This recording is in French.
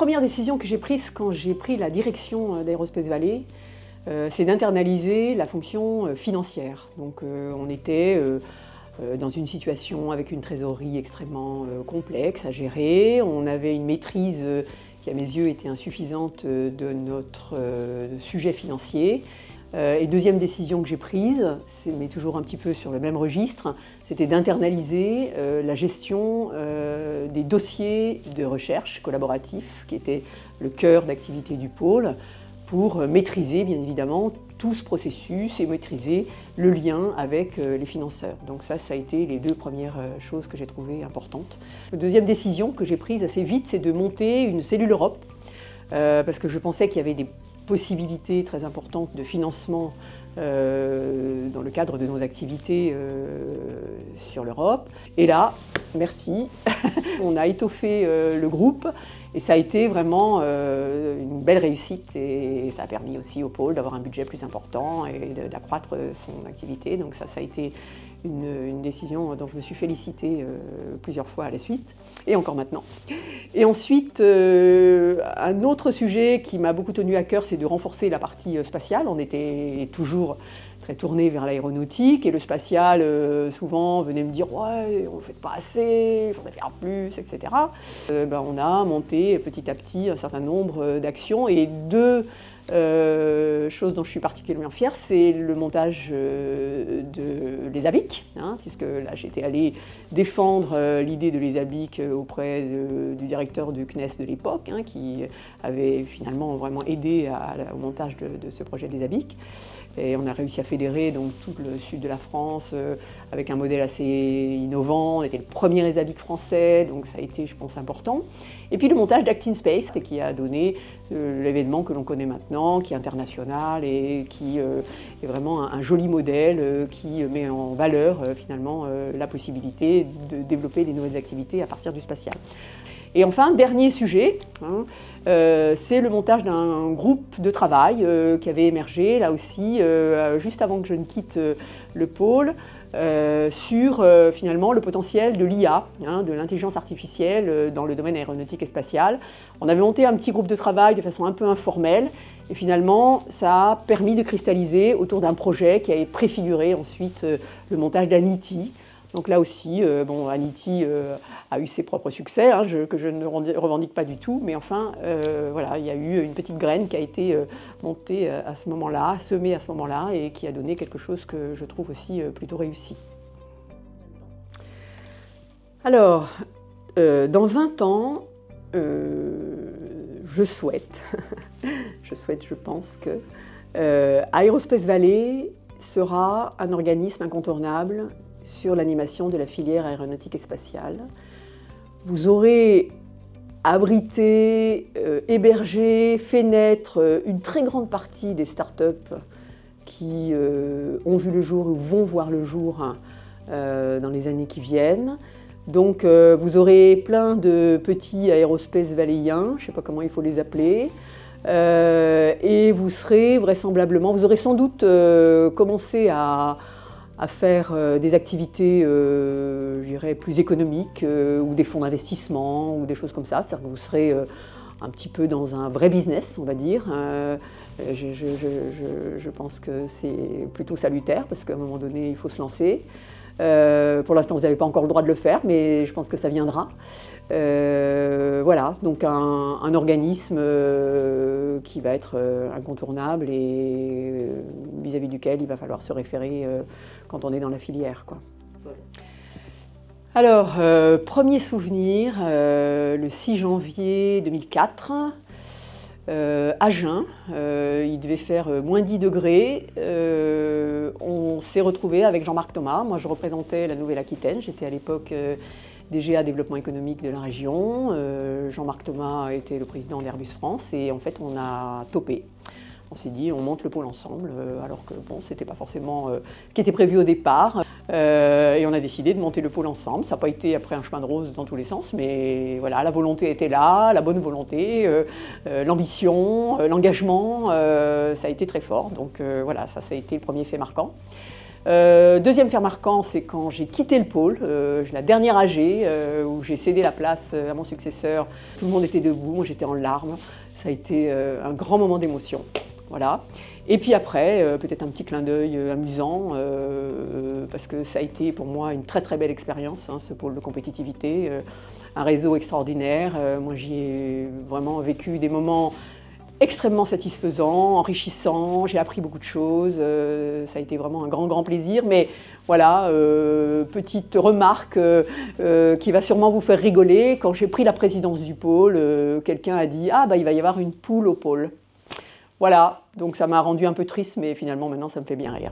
premières décisions que j'ai prises quand j'ai pris la direction d'Aerospace Valley, c'est d'internaliser la fonction financière. Donc on était dans une situation avec une trésorerie extrêmement complexe à gérer. On avait une maîtrise qui, à mes yeux, était insuffisante de notre sujet financier. Et deuxième décision que j'ai prise, mais toujours un petit peu sur le même registre, c'était d'internaliser la gestion des dossiers de recherche collaboratifs, qui était le cœur d'activité du pôle, pour maîtriser bien évidemment tout ce processus et maîtriser le lien avec les financeurs. Donc ça a été les deux premières choses que j'ai trouvées importantes. La deuxième décision que j'ai prise assez vite, c'est de monter une cellule Europe, parce que je pensais qu'il y avait des possibilités très importantes de financement dans le cadre de nos activités sur l'Europe. Et là, merci, on a étoffé le groupe et ça a été vraiment une belle réussite et ça a permis aussi au pôle d'avoir un budget plus important et d'accroître son activité. Donc ça a été une décision dont je me suis félicitée plusieurs fois à la suite, et encore maintenant. Et ensuite, un autre sujet qui m'a beaucoup tenu à cœur, c'est de renforcer la partie spatiale. On était toujours très tourné vers l'aéronautique, et le spatial, souvent, venait me dire « ouais, on ne fait pas assez, il faudrait faire plus, etc. » On a monté petit à petit un certain nombre d'actions, et deux chose dont je suis particulièrement fière, c'est le montage de l'ESABIC, puisque là j'étais allée défendre l'idée de l'ESABIC auprès du directeur du CNES de l'époque, qui avait finalement vraiment aidé au montage de ce projet de l'ESABIC. Et on a réussi à fédérer donc, tout le sud de la France avec un modèle assez innovant. On était le premier ESABIC français, donc ça a été, je pense, important. Et puis le montage d'Actin Space, qui a donné l'événement que l'on connaît maintenant, qui est international et qui est vraiment un joli modèle qui met en valeur finalement la possibilité de développer des nouvelles activités à partir du spatial. Et enfin, dernier sujet, c'est le montage d'un groupe de travail qui avait émergé, là aussi, juste avant que je ne quitte le pôle, sur finalement le potentiel de l'IA, de l'intelligence artificielle dans le domaine aéronautique et spatial. On avait monté un petit groupe de travail de façon un peu informelle, et finalement, ça a permis de cristalliser autour d'un projet qui avait préfiguré ensuite le montage d'Anity. Donc là aussi, Anity a eu ses propres succès, que je ne revendique pas du tout, mais enfin, voilà, il y a eu une petite graine qui a été montée à ce moment-là, semée à ce moment-là, et qui a donné quelque chose que je trouve aussi plutôt réussi. Alors, dans 20 ans, je pense que Aerospace Valley sera un organisme incontournable sur l'animation de la filière aéronautique et spatiale. Vous aurez abrité, hébergé, fait naître une très grande partie des startups qui ont vu le jour ou vont voir le jour dans les années qui viennent. Donc vous aurez plein de petits aérospace valléiens, je ne sais pas comment il faut les appeler, et vous serez vraisemblablement, vous aurez sans doute commencé à faire des activités, je dirais, plus économiques, ou des fonds d'investissement, ou des choses comme ça. C'est-à-dire que vous serez un petit peu dans un vrai business, on va dire. Je pense que c'est plutôt salutaire, parce qu'à un moment donné, il faut se lancer. Pour l'instant, vous n'avez pas encore le droit de le faire, mais je pense que ça viendra. Voilà, donc un organisme qui va être incontournable et vis-à-vis duquel il va falloir se référer quand on est dans la filière, quoi. Alors, premier souvenir, le 6 janvier 2004, à Jeun, il devait faire moins 10 degrés. On s'est retrouvé avec Jean-Marc Thomas. Moi, je représentais la Nouvelle-Aquitaine. J'étais à l'époque DGA Développement économique de la région. Jean-Marc Thomas était le président d'Airbus France, et en fait, on a topé. On s'est dit, on monte le pôle ensemble, alors que bon, c'était pas forcément ce qui était prévu au départ. Et on a décidé de monter le pôle ensemble. Ça n'a pas été après un chemin de rose dans tous les sens, mais voilà, la volonté était là, la bonne volonté, l'ambition, l'engagement, ça a été très fort. Donc voilà, ça a été le premier fait marquant. Deuxième fait marquant, c'est quand j'ai quitté le pôle, la dernière AG, où j'ai cédé la place à mon successeur. Tout le monde était debout, moi j'étais en larmes. Ça a été un grand moment d'émotion. Voilà. Et puis après, peut-être un petit clin d'œil amusant, parce que ça a été pour moi une très très belle expérience, hein, ce pôle de compétitivité, un réseau extraordinaire. Moi j'y ai vraiment vécu des moments extrêmement satisfaisant, enrichissant, j'ai appris beaucoup de choses, ça a été vraiment un grand plaisir, mais voilà, petite remarque qui va sûrement vous faire rigoler, quand j'ai pris la présidence du pôle, quelqu'un a dit « Ah, bah, il va y avoir une poule au pôle ». Voilà, donc ça m'a rendu un peu triste, mais finalement maintenant ça me fait bien rire.